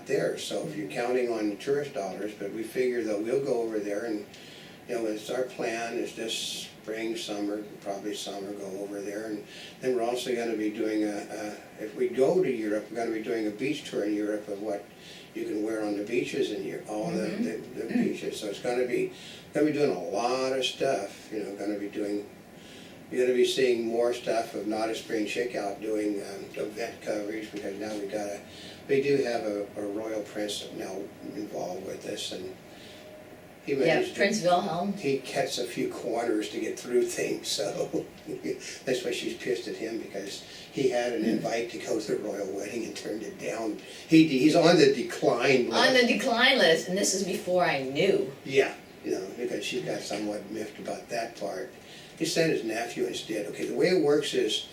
not there. So if you're counting on tourist dollars, but we figure that we'll go over there and, you know, it's our plan is this spring, summer, probably summer, go over there. And then we're also going to be doing if we go to Europe, we're going to be doing a beach tour in Europe of what you can wear on the beaches in Europe, all the beaches. So it's going to be doing a lot of stuff, you know, you're going to be seeing more stuff of Not a Spring Chick out doing event coverage, because now we do have a royal prince now involved with this, and he managed Prince Wilhelm. He cuts a few corners to get through things, so that's why she's pissed at him, because he had an invite to go to the royal wedding and turned it down. He's on the decline list. On the decline list, and this is before I knew. Yeah, you know, because she got somewhat miffed about that part. He sent his nephew instead. Okay, the way it works is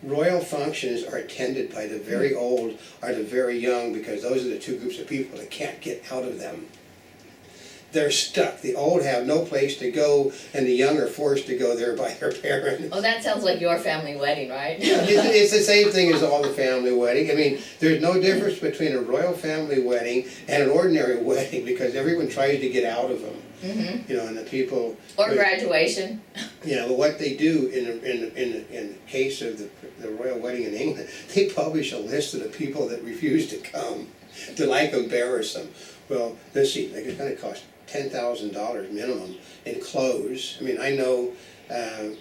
royal functions are attended by the very old or the very young, because those are the two groups of people that can't get out of them. They're stuck. The old have no place to go, and the young are forced to go there by their parents. Oh, that sounds like your family wedding, right? Yeah, it's the same thing as all the family wedding. I mean, there's no difference between a royal family wedding and an ordinary wedding, because everyone tries to get out of them. You know, and the people. Or graduation. You know, what they do in the case of the royal wedding in England, they publish a list of the people that refuse to come to like embarrass them. Well, let's see, like it's going to cost $10,000 minimum in clothes. I mean, I know they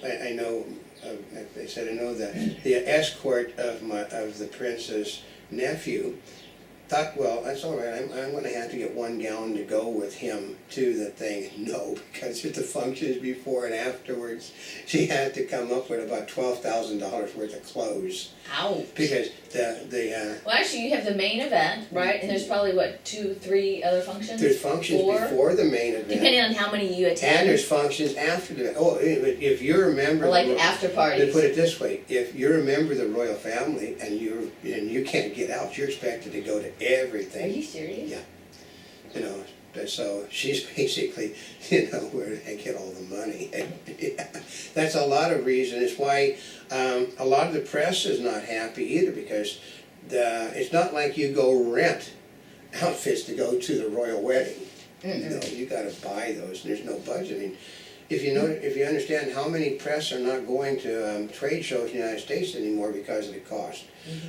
said I know that the escort of the prince's nephew thought, well, that's all right, I'm going to have to get one gown to go with him to the thing. No, because at the functions before and afterwards, she had to come up with about $12,000 worth of clothes. Ouch. Because well, actually, you have the main event, right? And there's probably, what, 2, 3 other functions? There's functions before the main event. Depending on how many you attend. And there's functions after the event. Oh, if you're a member... Or like after parties. To put it this way, if you're a member of the royal family and you can't get out, you're expected to go to everything. Are you serious? Yeah. You know, so she's basically, you know, where they get all the money. Yeah. That's a lot of reasons. It's why a lot of the press is not happy either, because it's not like you go rent outfits to go to the royal wedding. No, you got to buy those, and there's no budget. I mean, if you understand how many press are not going to trade shows in the United States anymore because of the cost.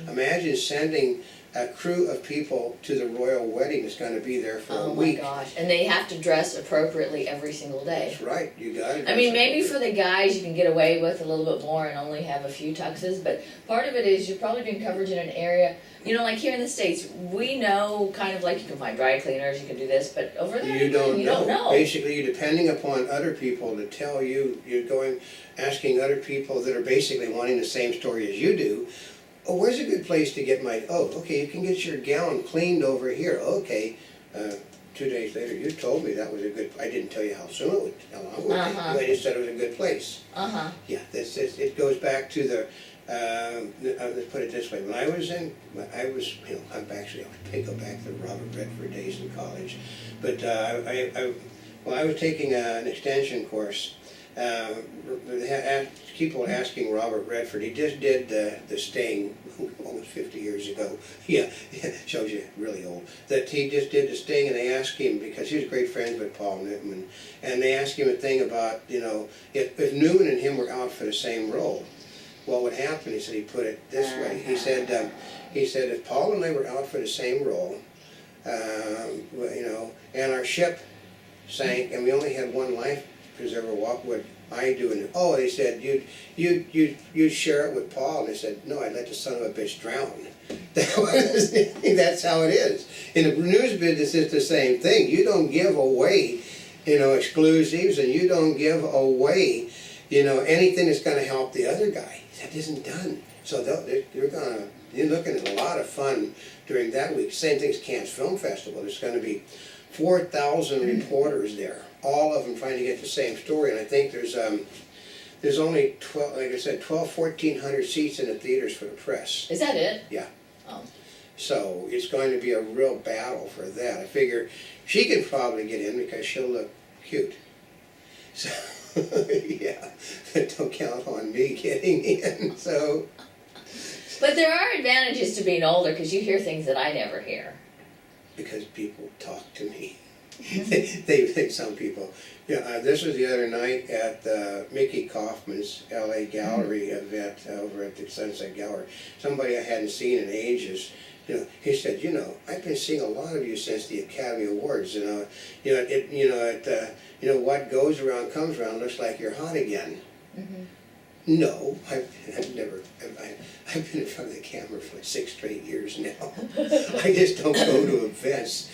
Imagine sending a crew of people to the royal wedding that's going to be there for a week. Oh my gosh, and they have to dress appropriately every single day. That's right, you got it. I mean, maybe for the guys you can get away with a little bit more and only have a few tuxes, but part of it is you're probably doing coverage in an area, you know, like here in the States, we know kind of like you can find dry cleaners, you can do this, but over there you don't know. Basically, you're depending upon other people to tell you, asking other people that are basically wanting the same story as you do. Oh, where's a good place to get my, oh, okay, you can get your gown cleaned over here. Okay, 2 days later, you told me that was a good, I didn't tell you how soon it would, how long it would take. I just said it was a good place. Yeah, it goes back to the, let's put it this way, when I was, you know, I go back to Robert Redford days in college, but I was taking an extension course. People asking Robert Redford, he just did the Sting almost 50 years ago. Yeah, shows you really old. That he just did the Sting, and they asked him, because he was great friends with Paul Newman, and they asked him a thing about, you know, if Newman and him were out for the same role, what would happen? He said, he put it this way. He said if Paul and I were out for the same role, you know, and our ship sank, and we only had one life preserver, what would I do? And oh, they said you'd share it with Paul. And they said, no, I'd let the son of a bitch drown. That's how it is. In the news business, it's the same thing. You don't give away, you know, exclusives, and you don't give away, you know, anything that's going to help the other guy. That isn't done. So you're looking at a lot of fun during that week. Same thing as Cannes Film Festival. There's going to be 4,000 reporters there, all of them trying to get the same story. And I think there's only 12, like I said, 1,400 seats in the theaters for the press. Is that it? Yeah. Oh. So it's going to be a real battle for that. I figure she can probably get in because she'll look cute. So yeah, but don't count on me getting in. So. But there are advantages to being older, because you hear things that I never hear. because people talk to me. They some people. Yeah, this was the other night at Mickey Kaufman's LA Gallery event over at the Sunset Gallery. Somebody I hadn't seen in ages. He said, I've been seeing a lot of you since the Academy Awards. What goes around comes around. Looks like you're hot again. Mm-hmm. No, I've never. I've been in front of the camera for 6 straight years now. I just don't go to events.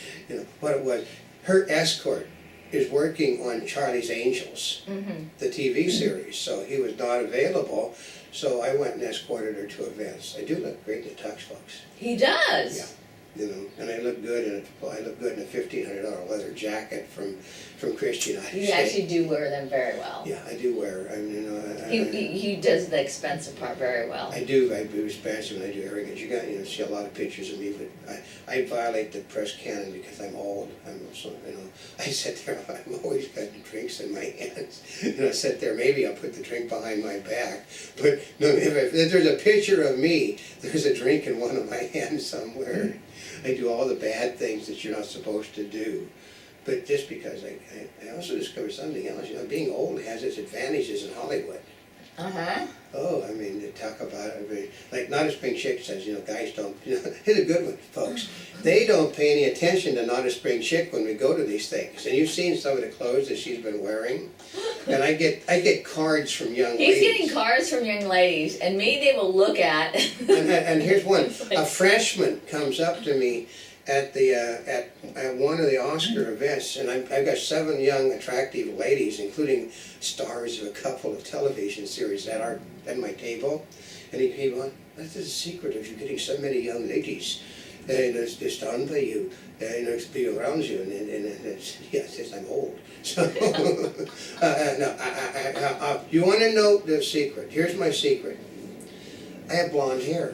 What it was. Her escort is working on Charlie's Angels, Mm-hmm. the TV series, so he was not available. So I went and escorted her to events. I do look great in the tux, folks. He does. Yeah. And I look good in a $1,500 leather jacket from Christian. You actually do wear them very well. Yeah, I do wear. He does the expensive part very well. I do expensive and I do arrogant. You see a lot of pictures of me, but I violate the press canon because I'm old. I'm also, I sit there. I'm always got drinks in my hands. I sit there. Maybe I'll put the drink behind my back, but no. If there's a picture of me, there's a drink in one of my hands somewhere. I do all the bad things that you're not supposed to do. But just because I also discovered something else. Being old has its advantages in Hollywood. Uh-huh. Oh, they talk about it. Like Not a Spring Chick says, guys don't, here's a good one, folks. They don't pay any attention to Not a Spring Chick when we go to these things. And you've seen some of the clothes that she's been wearing. And I get cards from young ladies. He's getting cards from young ladies, and me they will look at. and here's one. A freshman comes up to me at one of the Oscar events, and I've got 7 young, attractive ladies, including stars of a couple of television series at my table. And he went, "That's the secret of you getting so many young ladies. And it's just done by you. It's be around you." And it's, yes, I'm old. So, no, you want to know the secret? Here's my secret. I have blonde hair.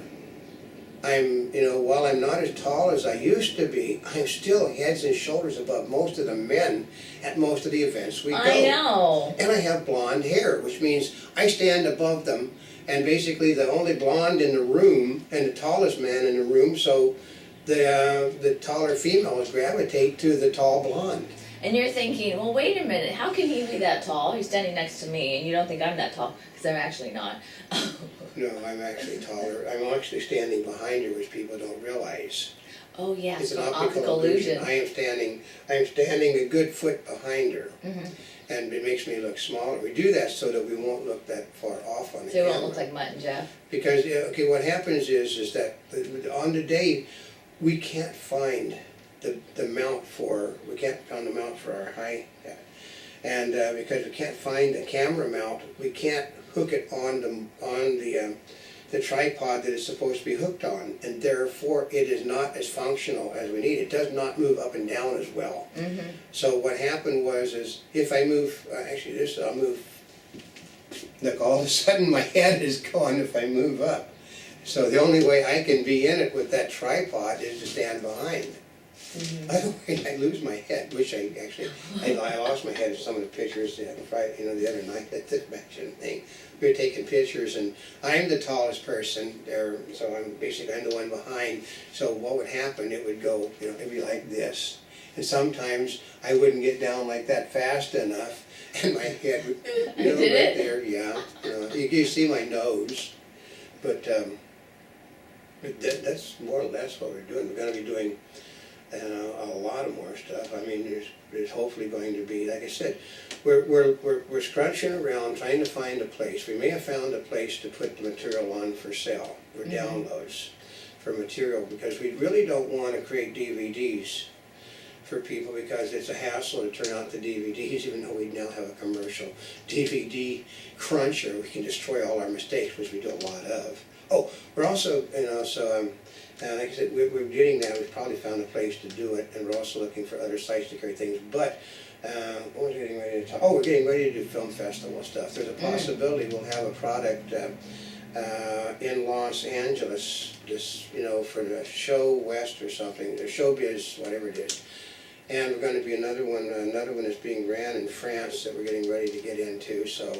While I'm not as tall as I used to be, I'm still heads and shoulders above most of the men at most of the events we go. I know. And I have blonde hair, which means I stand above them, and basically the only blonde in the room and the tallest man in the room, so the taller females gravitate to the tall blonde. And you're thinking, well, wait a minute, how can he be that tall? He's standing next to me, and you don't think I'm that tall, because I'm actually not. No, I'm actually taller. I'm actually standing behind her, which people don't realize. Oh yeah, It's it's an an optical illusion. I am standing a good foot behind her, Mm-hmm. and it makes me look smaller. We do that so that we won't look that far off on the So it camera. won't look like Mutt and Jeff. Because what happens is that on the day we can't find the mount for our hi hat, and because we can't find the camera mount, we can't hook it on the tripod that it's supposed to be hooked on, and therefore it is not as functional as we need. It does not move up and down as well. Mm-hmm. So what happened is if I move, I'll move. Look, all of a sudden my head is gone if I move up. So the only way I can be in it with that tripod is to stand behind. Mm-hmm. Otherwise, I lose my head, which I lost my head in some of the pictures the other night at the convention thing. We were taking pictures, and I'm the tallest person there, so I'm the one behind. So what would happen, it would go, it'd be like this. And sometimes I wouldn't get down like that fast enough, and my head would, Did right it? there, yeah. You see my nose, but that's more or less what we're doing. We're going to be doing a lot of more stuff. There's hopefully going to be, like I said, we're scrunching around trying to find a place. We may have found a place to put the material on for sale, for downloads, for material, because we really don't want to create DVDs for people because it's a hassle to turn out the DVDs, even though we now have a commercial DVD cruncher. We can destroy all our mistakes, which we do a lot of. Oh, we're also, like I said, we're getting that. We've probably found a place to do it, and we're also looking for other sites to carry things. But what was I getting ready to talk? Oh, we're getting ready to do film festival stuff. There's a possibility we'll have a product in Los Angeles, for the Show West or something, or Showbiz, whatever it is. And we're going to be another one is being ran in France that we're getting ready to get into. So,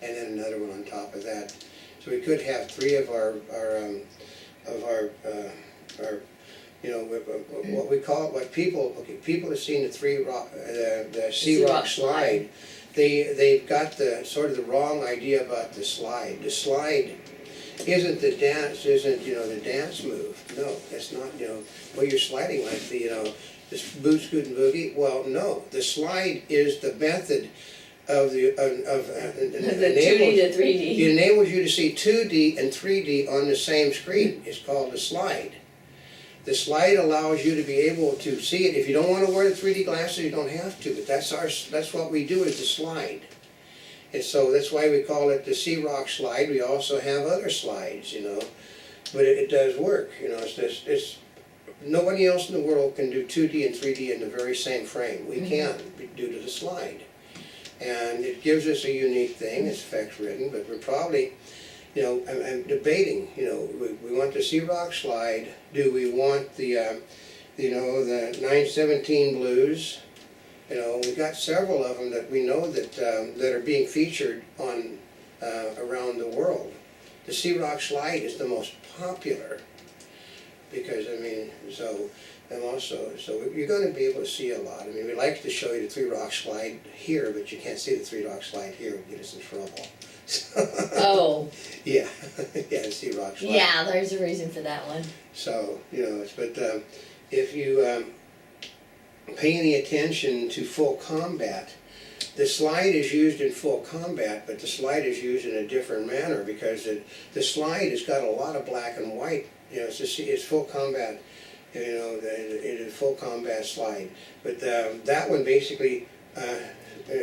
and then another one on top of that. So we could have 3 of our you know, what we call, people have seen the the Sea Rock slide. They've got the sort of the wrong idea about the slide. The slide isn't the dance, the dance move. No, that's not, well, you're sliding like this boot, scoot, and boogie. Well, no, the slide is the method of the 2D to 3D. It enables you to see 2D and 3D on the same screen. It's called the slide. The slide allows you to be able to see it. If you don't want to wear the 3D glasses, you don't have to. But that's what we do is the slide. And so that's why we call it the Sea Rock slide. We also have other slides, but it does work. It's nobody else in the world can do 2D and 3D in the very same frame. We can due to the slide. And it gives us a unique thing. It's effects ridden, but we're probably, I'm debating. We want the Sea Rock slide. Do we want the 917 blues? We've got several of them that we know that are being featured on around the world. The Sea Rock slide is the most popular because so you're going to be able to see a lot. We like to show you the 3 Rock slide here, but you can't see the 3 Rock slide here. It would get us in trouble. Oh. Yeah, the Sea Rock slide. Yeah, there's a reason for that one. So, if you pay any attention to full combat, the slide is used in full combat, but the slide is used in a different manner because the slide has got a lot of black and white. It's full combat. It is full combat slide. But that one basically,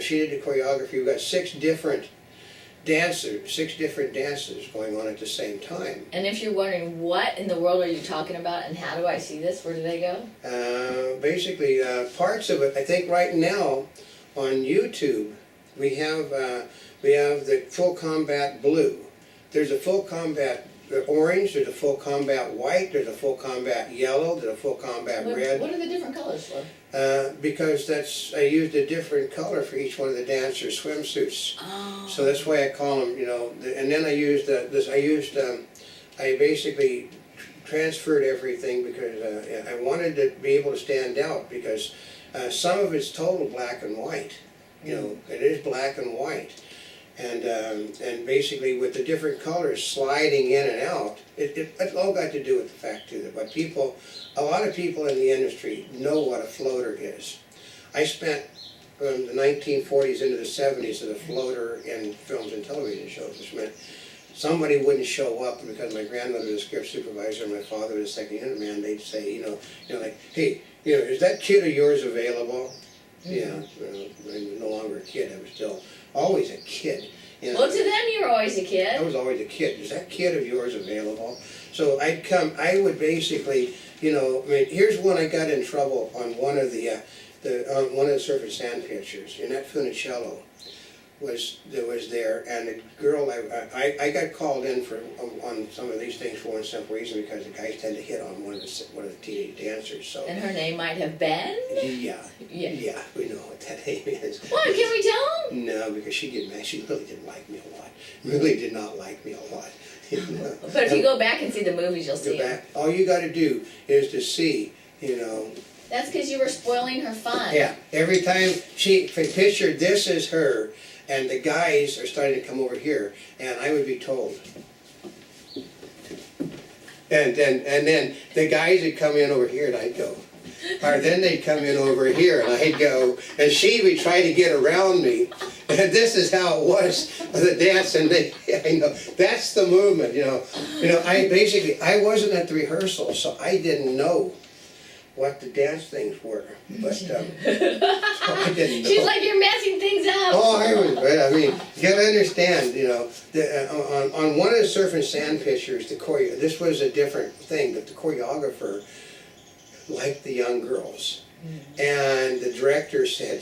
she did the choreography. We've got 6 different dances going on at the same time. And if you're wondering what in the world are you talking about and how do I see this, where do they go? Basically, parts of it, I think right now on YouTube, we have the full combat blue. There's a full combat orange, there's a full combat white, there's a full combat yellow, there's a full combat red. What are the different colors for? Because I used a different color for each one of the dancers' swimsuits. Oh. So that's why I call them, and then I used I basically transferred everything because I wanted to be able to stand out because some of it's total black and white. It is black and white. And basically with the different colors sliding in and out, it all got to do with the fact too that a lot of people in the industry know what a floater is. I spent from the 1940s into the 70s as a floater in films and television shows, which meant somebody wouldn't show up because my grandmother was a script supervisor and my father was a second unit man. They'd say, like, hey, is that kid of yours available? Yeah, I'm no longer a kid. I was still always a kid. Well, to them you were always a kid. I was always a kid. Is that kid of yours available? So I would basically, here's one I got in trouble on one of the Surface Sand pictures, and that Funicello was there, and the girl, I got called in on some of these things for one simple reason, because the guys tend to hit on one of the teenage dancers. So. And her name might have been? Yeah, we know what that name is. What, can we tell them? No, because she did mad. She really didn't like me a lot. Really did not like me a lot. But if you go back and see the movies, you'll see them. All you got to do is to see, That's because you were spoiling her fun. Yeah, every time she pictured this as her, and the guys are starting to come over here, and I would be told. And then the guys would come in over here, and I'd go. Or then they'd come in over here, and I'd go. And she would try to get around me. And this is how it was, the dance, and that's the movement, I wasn't at the rehearsal, so I didn't know what the dance things were, but so I didn't know. She's like, you're messing things up. Oh, you gotta understand, on one of the Surf and Sand pictures, this was a different thing, but the choreographer liked the young girls. And the director said,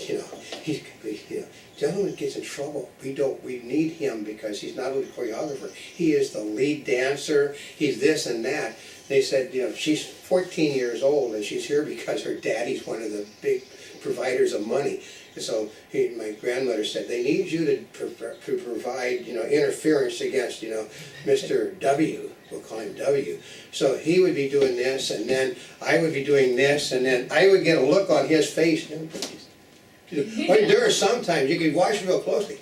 gentleman gets in trouble. We need him because he's not only the choreographer, he is the lead dancer, he's this and that. They said, she's 14 years old and she's here because her daddy's one of the big providers of money. And so my grandmother said, they need you to provide, interference against, Mr. W. we'll call him W. So he would be doing this, and then I would be doing this, and then I would get a look on his face. But there are sometimes, you could watch real closely.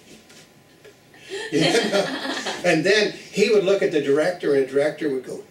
You know? And then he would look at the director, and the director would go,